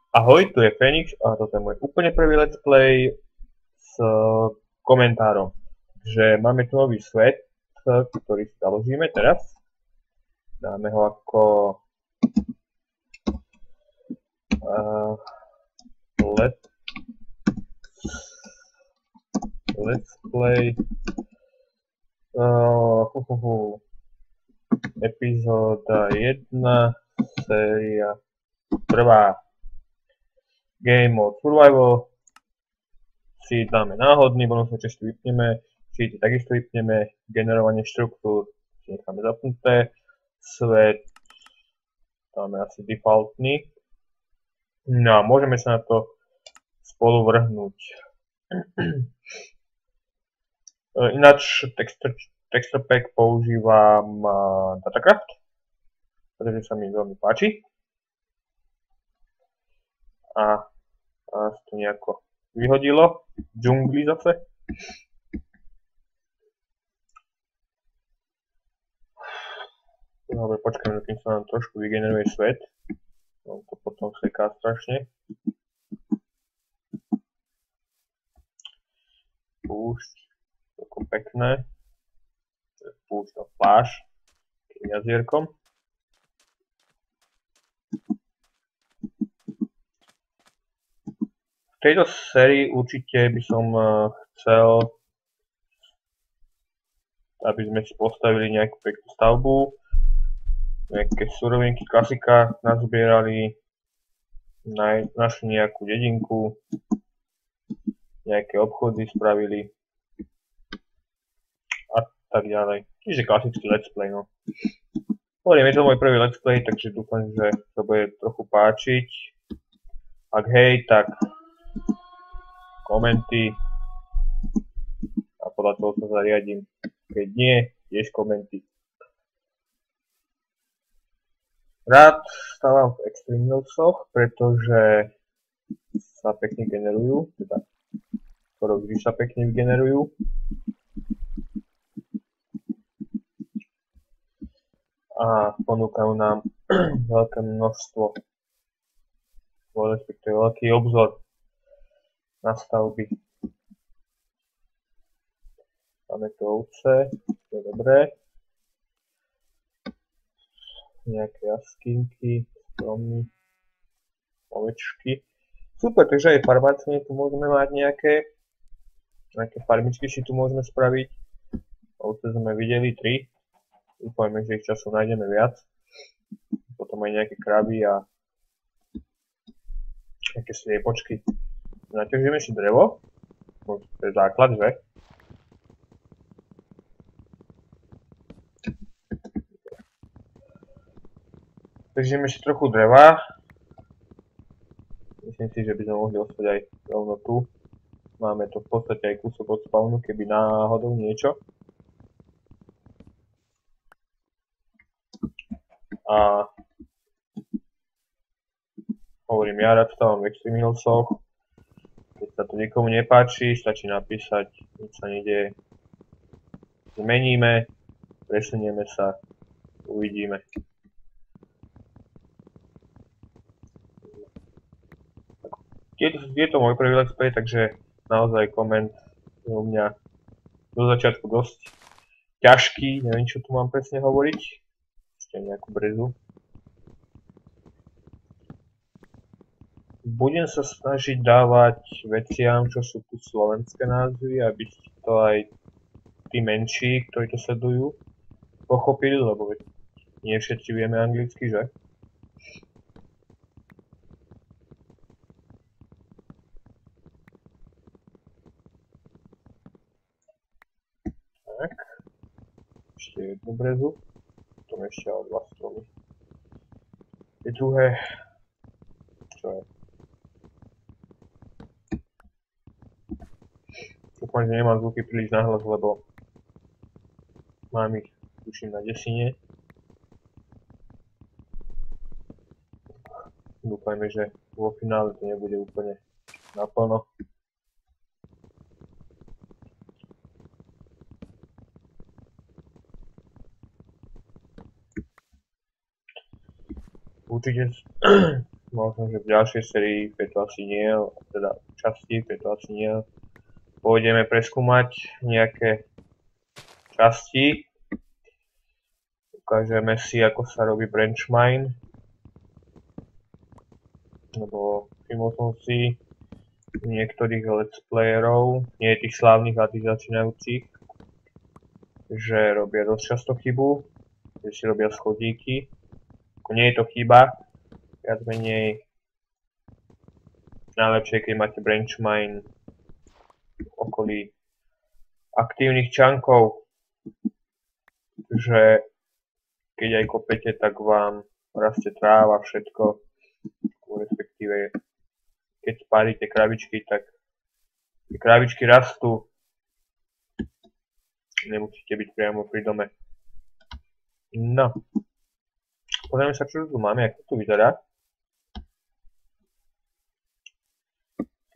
Ahoj, tu je Fenix a toto je môj úplne prvý let's play s komentárom. Takže máme tu nový svet, ktorý si založíme teraz. Dáme ho ako let's play epizóda 1, séria 1. Game Mode Survival si dáme náhodný, bonus ešte vypneme, si takisto vypneme, generovanie štruktúr si necháme zapnuté, svet dáme asi defaultný. No a môžeme sa na to spolu vrhnúť. Ináč texture pack používam Datacraft, pretože sa mi veľmi páči. A sa to nejako vyhodilo v džungli zase. Dobre, počkajme, kým sa nám trošku vygeneruje svet. No, to potom seká strašne. Púšť, ako pekné. Púšť a pláž, tým jazierkom. V tejto sérii určite by som chcel, aby sme si postavili nejakú peknú stavbu, nejaké surovinky, klasika nazbierali, našli nejakú dedinku, nejaké obchody spravili a tak ďalej. Čiže klasický let's play, no. Hovorím, je to môj prvý let's play, takže dúfam, že sa bude trochu páčiť. Ak hej, tak komenty a podľa toho sa zariadím. Keď nie, tiež komenty. Rád stávam v Extreme Millsoch, pretože sa pekne generujú, teda skoro vždy sa pekne vygenerujú. A ponúkajú nám veľké množstvo, respektíve veľký obzor na stavby. Máme tu ovce, to je dobré. Nejaké jaskinky, stromy, ovečky. Super, takže aj farmácne tu môžeme mať nejaké farmičky si tu môžeme spraviť. Ovce sme videli 3. Dúfajme, že ich časom nájdeme viac. Potom aj nejaké kravy a nejaké sliepočky. Naťažíme si drevo. To je základ, že? Naťažíme si trochu dreva. Myslím si, že by sme mohli ostať aj rovno tu. Máme to v podstate aj kúsok od spawnu, keby náhodou niečo. A hovorím, ja rád stávam v Extreme Millsoch. Keď sa to niekomu nepáči, stačí napísať, nič sa nedieje. Zmeníme, presunieme sa, uvidíme. Je to môj prvý let's play, takže naozaj koment je u mňa do začiatku dosť ťažký, neviem čo tu mám presne hovoriť. Ešte nejakú brezu. Budem sa snažiť dávať veciam, čo sú tu slovenské názvy, aby to aj tí menší, ktorí to sledujú, pochopili, lebo nie všetci vieme anglicky, že? Tak. Ešte jednu brezu. Potom ešte o 2 stromy. Je druhé. Čo je? Dúfam, že nemám zvuky príliš nahlas, lebo mám ich, tuším, na desine. Dúfajme, že vo finále to nebude úplne naplno. Určite Možno, že v ďalšej sérii, v tejto asi nie, teda časti, v tejto asi nie. Pôjdeme preskúmať nejaké časti. Ukážeme si, ako sa robí branch mine. Lebo všimol som si niektorých let's playerov, nie tých slávnych a tých začínajúcich, že robia dosť často chybu, že si robia schodíky. Ako nie je to chyba, viac menej najlepšie, keď máte branch mine v okolí aktívnych čunkov, že keď aj kopete, tak vám rastie tráva, všetko, respektíve keď spálite krabičky, tak tie krabičky rastú, nemusíte byť priamo pri dome. No, pozrieme sa, čo tu máme, ako to vyzerá.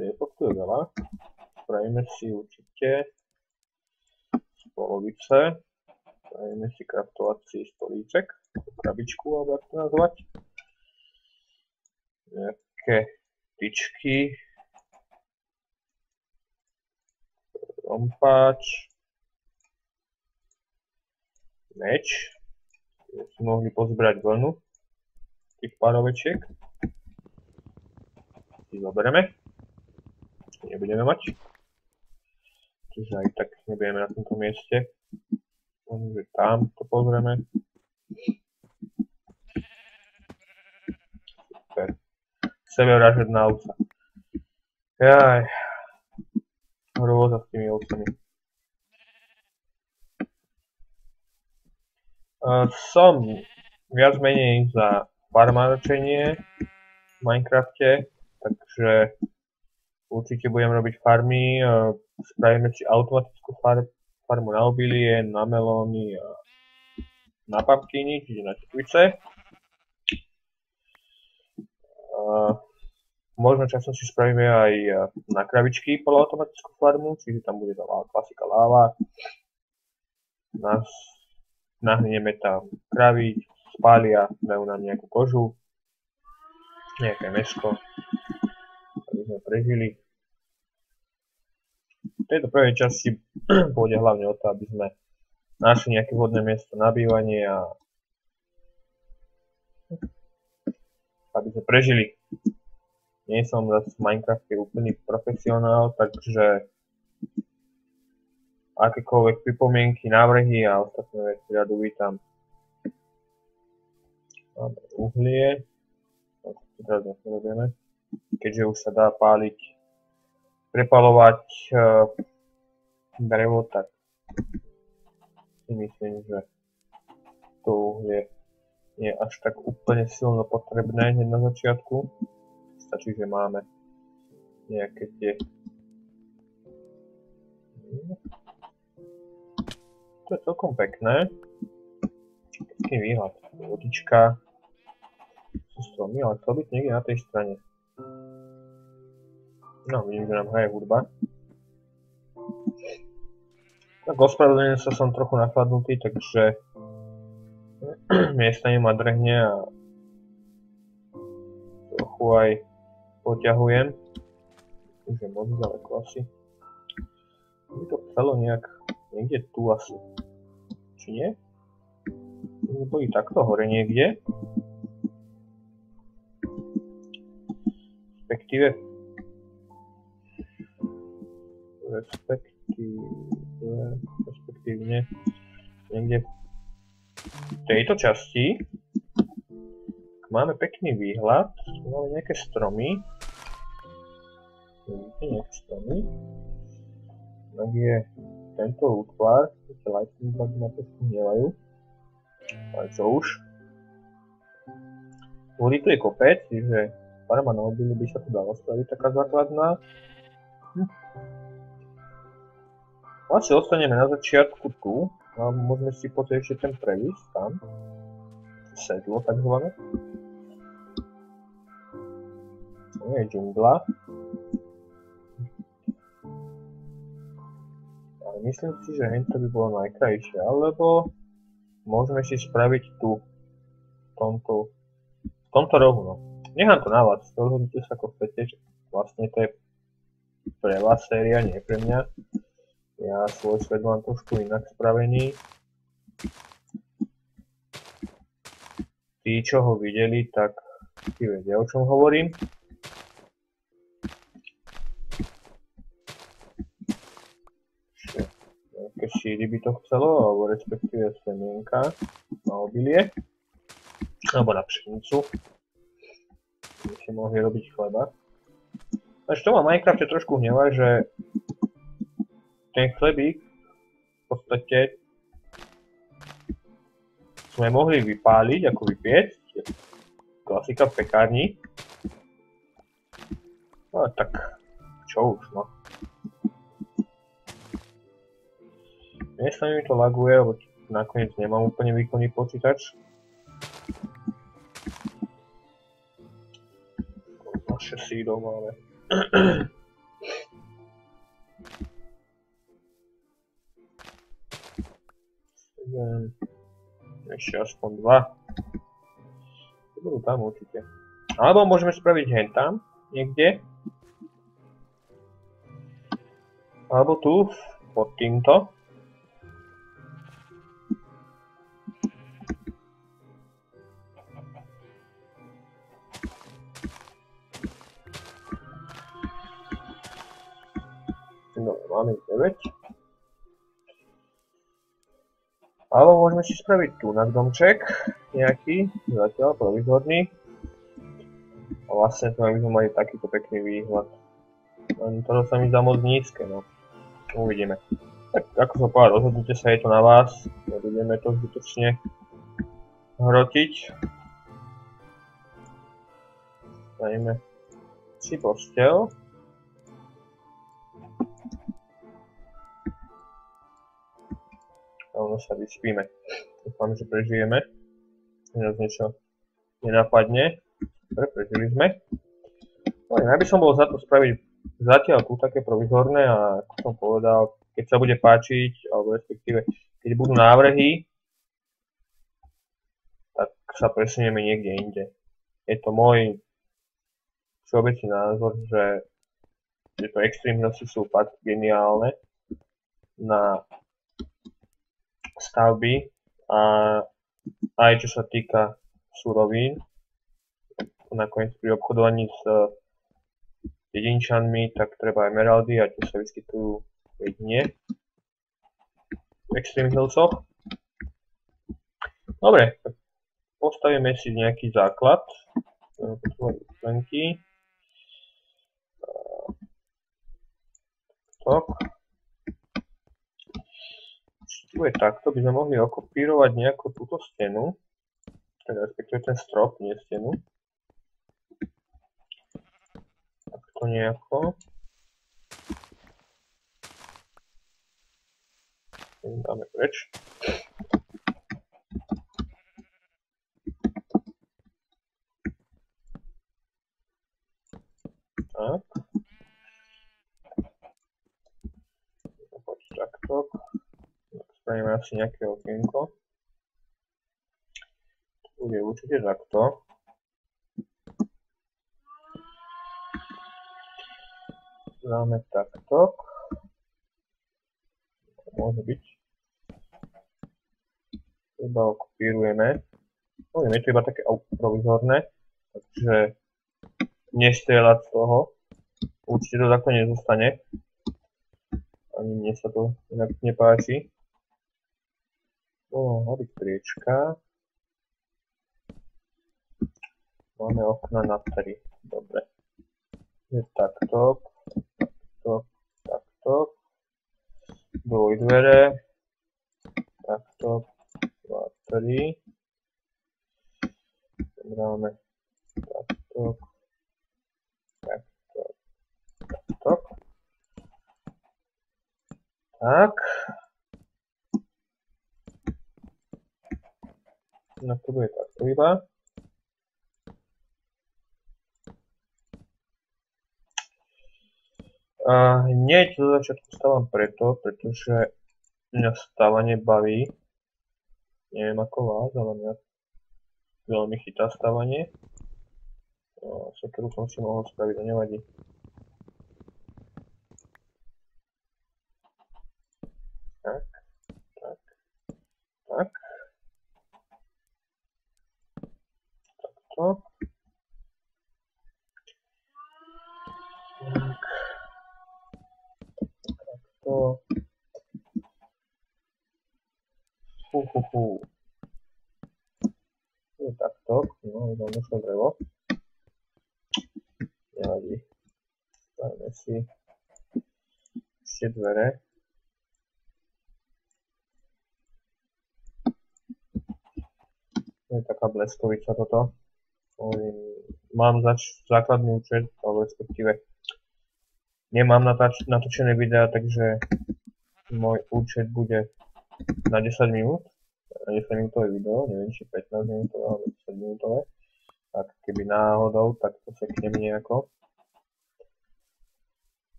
Tu je veľa. Spravíme si určite z polovice. Spravíme si kraftovací stolíček, krabičku, alebo ako to nazvať. Nejaké tyčky. Rompáč. Meč. Kde si mohli pozbrať vlnu tých párovečiek. Si zoberieme. Nebudeme mať. Čiže aj tak nebudeme na tomto mieste. Že tam to pozrieme. Super. Sebevražedná ovca. Jaj. Hrôza s tými ovcami. Som viac menej za farmáčenie v Minecrafte, takže určite budem robiť farmy, spravíme si automatickú farmu na obilie, na melóny a na pumpkiny, čiže na tekvice. Možno časom si spravíme aj na krabičky poloautomatickú farmu, čiže tam bude tá klasika láva. Nahneme tam kravy, spália, dajú nám nejakú kožu, nejaké mäsko, aby sme prežili. V tejto prvej časti pôjde hlavne o to, aby sme našli nejaké vhodné miesto na bývanie a aby sme prežili. Nie som zase v Minecrafte úplný profesionál, takže akékoľvek pripomienky, návrhy a ostatné veci rád uvítam. Máme uhlie, teraz robíme, keďže už sa dá páliť, prepalovať drevo, tak si myslím, že to uhlie nie je až tak úplne silno potrebné hneď na začiatku. Stačí, že máme nejaké tie... To je celkom pekné. Pekný výhľad. Vodička. Sú stromy, ale chcel byť niekde na tej strane. No, vidím, že nám hraje hudba. Tak ospravedlňujem sa, som trochu nachladnutý, takže miestami ma drhne a trochu aj poťahujem. Už je moc ďaleko asi. Je to chcelo nejak niekde tu asi. Či nie? Boli takto hore niekde. Respektívne niekde v tejto časti máme pekný výhľad, máme nejaké stromy. Vidíte nejaké stromy. Tak je tento útvar, tie lightning bugy na to hnievajú. Ale čo už? Vody tu je kopec, čiže farma na obilie by sa tu dala spraviť taká základná. Asi ostaneme na začiatku tu a môžeme si pozrieť ešte ten previs tam. Sedlo takzvané. To je džungla. Ale myslím si, že hento by bolo najkrajšie, alebo môžeme si spraviť tu, v tomto rohu, no. Nechám to na vás, rozhodnite sa ako chcete, že vlastne to je pre vás séria, nie pre mňa. Ja svoj svet mám trošku inak spravený. Tí, čo ho videli, tak tí vedia, o čom hovorím. Nejaké šíry by to chcelo, alebo respektíve semienka na obilie. Alebo na pšenicu. By si mohli robiť chleba. Takže to ma v Minecrafte trošku hnevá, že ten chlebík v podstate sme mohli vypáliť, ako vypiecť. Klasika v pekárni. No tak, čo už no. Dnes sa mi to laguje, lebo nakoniec nemám úplne výkonný počítač. Naše sídlo máme. Ešte aspoň 2. Budú tam určite. Alebo môžeme spraviť hentam niekde. Alebo tu pod týmto. No, máme 9. Alebo môžeme si spraviť tu na domček nejaký, zatiaľ provizorný. A vlastne to by sme mali takýto pekný výhľad. Len to sa mi zdá moc nízke, no. Uvidíme. Tak ako som povedal, rozhodnite sa, je to na vás. Nebudeme to zbytočne hrotiť. Dajme si posteľ. A ono sa vyspíme. Dúfam, že prežijeme. Nás niečo nenapadne. Dobre, prežili sme. No, ja by som bol za to spraviť zatiaľ tu také provizorné a ako som povedal, keď sa bude páčiť, alebo respektíve keď budú návrhy, tak sa presunieme niekde inde. Je to môj všeobecný názor, že tieto Extreme Hillsy sú fakt geniálne na stavby a aj čo sa týka surovín. Nakoniec pri obchodovaní s jedinčanmi, tak treba emeraldy a tie sa vyskytujú jedine v Extreme Hillsoch. Dobre, tak postavíme si nejaký základ. Potrebujeme plenky. Tu je takto, by sme mohli okopírovať nejakú túto stenu. Teda respektíve ten strop, nie stenu. Takto nejako. Dáme preč. Tak. Poď takto. Spravíme asi nejaké okienko. To bude určite takto. Dáme takto. To môže byť. Iba okopírujeme. No, je to iba také provizorné, takže nestrieľať z toho. Určite to takto nezostane. Ani mne sa to inak nepáči. Horí priečka. Máme okna na 3. Dobre. Je takto. Takto. Dvojdvere. Takto. 2, 3. Dáme takto. Takto. Tak. No to bude takto iba. Hneď do začiatku stávam pretože mňa stávanie baví. Neviem ako vás, ale mňa veľmi chytá stávanie. No, sekeru som si mohol spraviť, to nevadí. Tak, tak, tak. Takto. Tak. Takto. Je takto, no, došlo drevo. Nevadí. Dajme si ešte dvere. To je taká bleskovica toto. Mám základný účet, alebo respektíve nemám natočené videa, takže môj účet bude na 10 minút. Na 10 minútové video, neviem či 15 minútové alebo 10 minútové. Tak keby náhodou, tak to seknem nejako.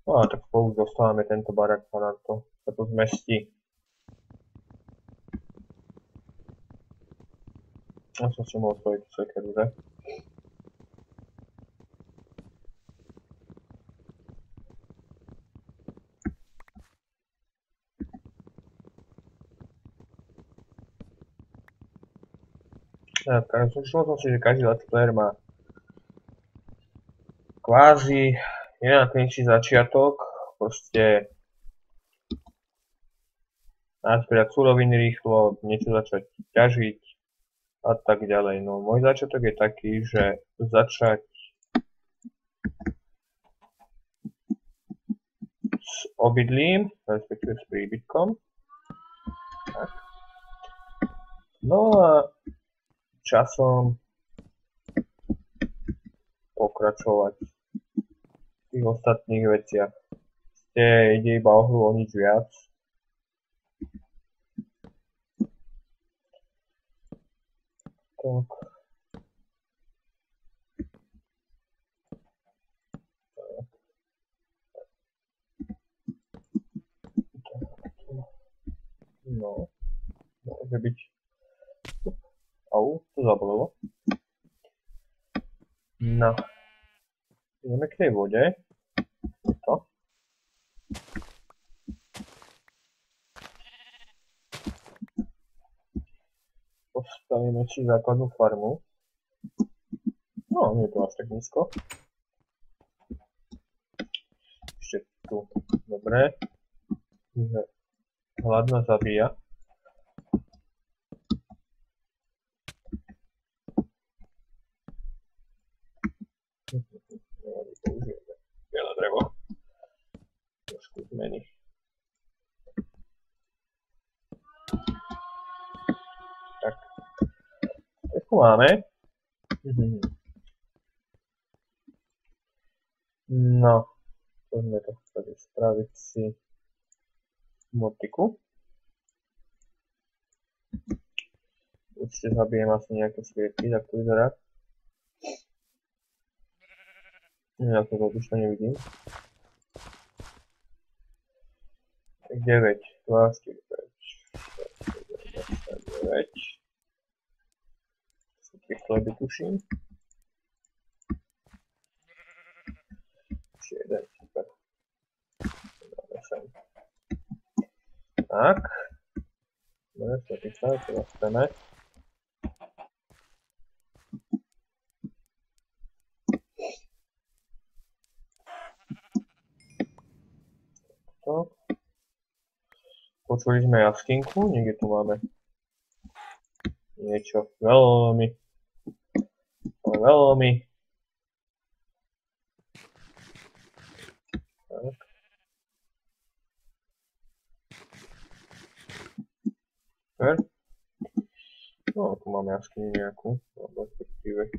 No a tak spolu dostávame tento barak a na to sa to zmestí. Ja som si mohol spojiť sekeru, že? Tak, všimol som si, že každý let's player má kvázi nenákladnejší začiatok, proste nazbierať suroviny rýchlo, niečo začať ťažiť a tak ďalej. No môj začiatok je taký, že začať s obydlím, respektíve s príbytkom. Tak. No a časom pokračovať v tých ostatných veciach. Ide iba o hru, o nič viac. Tak. No, môže byť. Au, to zabolelo. No. Ideme k tej vode. To. Postavíme si základnú farmu. No, nie je to až tak nízko. Ešte tu. Dobre. Hladná zabíja. Použijeme veľa drevo. Trošku zmeny. Tak. Trošku máme. No. Poďme to chceli spraviť si motiku. Určite zabijem asi nejaké svietky, tak to vyzerá. Ja to odlišne nevidím. 9, 12, 9. Sú 3 chleby, tuším. Ešte jeden, super. Dáme sem. Tak. Dobre, svetica, teraz chceme. Počuli sme jaskinku, niekde tu máme niečo veľmi tak. Super. No, tu máme jaskinu nejakú, alebo respektíve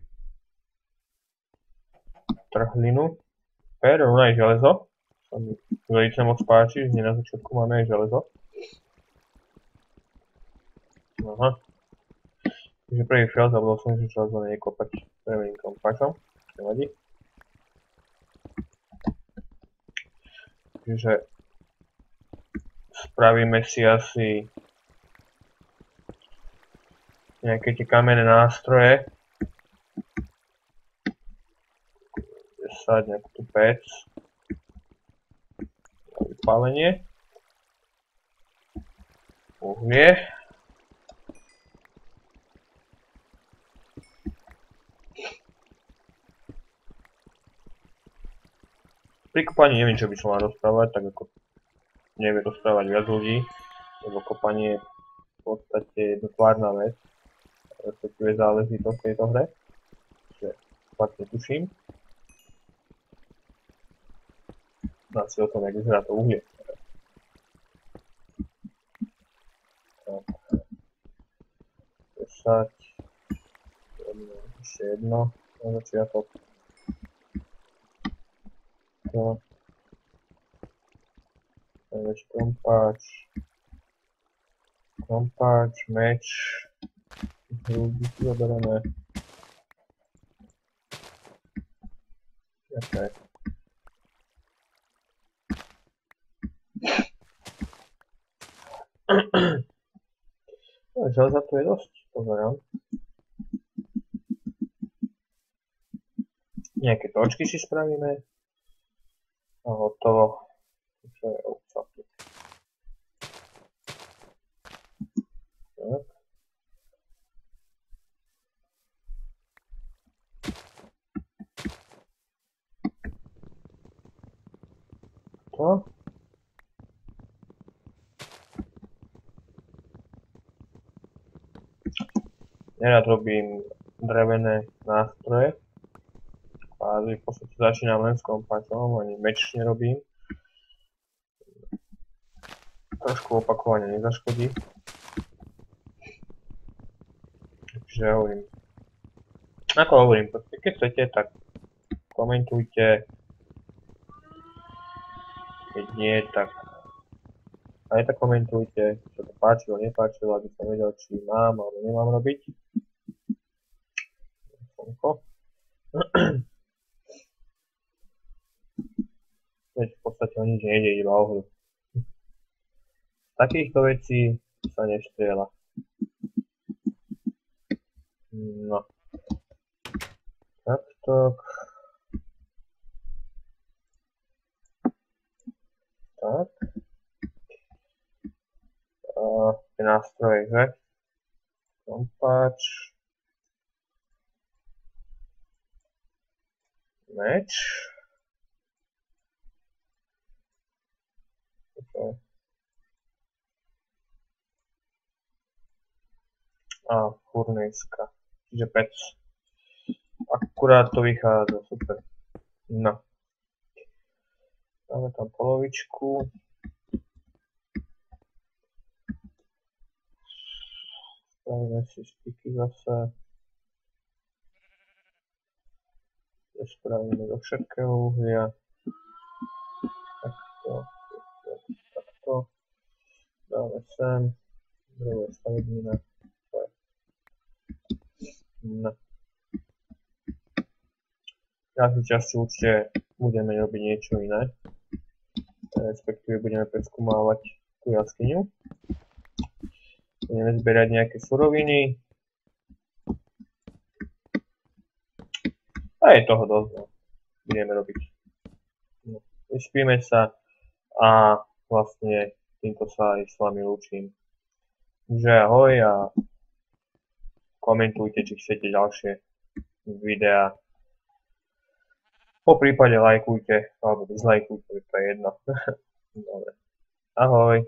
trhlinu. Super, rovno aj železo. Sa mi velice moc páči, že na začiatku máme aj železo. Aha. Takže prvý fail, zabudol som, že železo nie je kopať prvým kompačom. Nevadí. Takže spravíme si asi nejaké tie kamenné nástroje. 10, nejakú tú pec. Vypálenie. Uhlie. Pri kopaní neviem, čo by som mal rozprávať, tak ako nevie rozprávať viac ľudí, lebo kopanie je v podstate jednotvárna vec, respektíve záležitosť v tejto hre, že fakt netuším. Asi o tom, jak vyzerá to uhlie. Tak. 10, ešte jedno na začiatok. To. Krompáč, meč, hruby si zoberieme. Okay. Železa tu je dosť, pozerám. Nejaké točky si spravíme. A hotovo. Čo je ovca? Tak. To. Nerad robím drevené nástroje. Kvázi v podstate začínam len s kompasom, ani meč nerobím. Trošku opakovanie nezaškodí. Takže hovorím. Ako hovorím, keď chcete, tak komentujte. Keď nie, tak aj tak komentujte, čo to páčilo, nepáčilo, aby som vedel, či mám alebo nemám robiť. Veď v podstate o nič nejde, iba o hru. Z takýchto vecí sa nestrieľa. No. Takto. Tak. Tie nástroje, že? Krompáč. Meč. A furnejska. Čiže pec. Akurát to vychádza, super. No. Dáme tam polovičku. Spravíme si styky zase. Spravíme do všetkého uhlia. Takto. Dáme sem. Druhé stavebnina. No. Ďalšiu časť určite budeme robiť niečo iné. Respektíve budeme preskúmávať tú jaskyňu. Budeme zbierať nejaké suroviny. A je toho dosť, no. Budeme robiť. No. Vyspíme sa a vlastne týmto sa aj s vami lúčim. Takže ahoj a komentujte, či chcete ďalšie videá. Po prípade lajkujte, alebo dislajkujte, to je jedno. Dobre. Ahoj.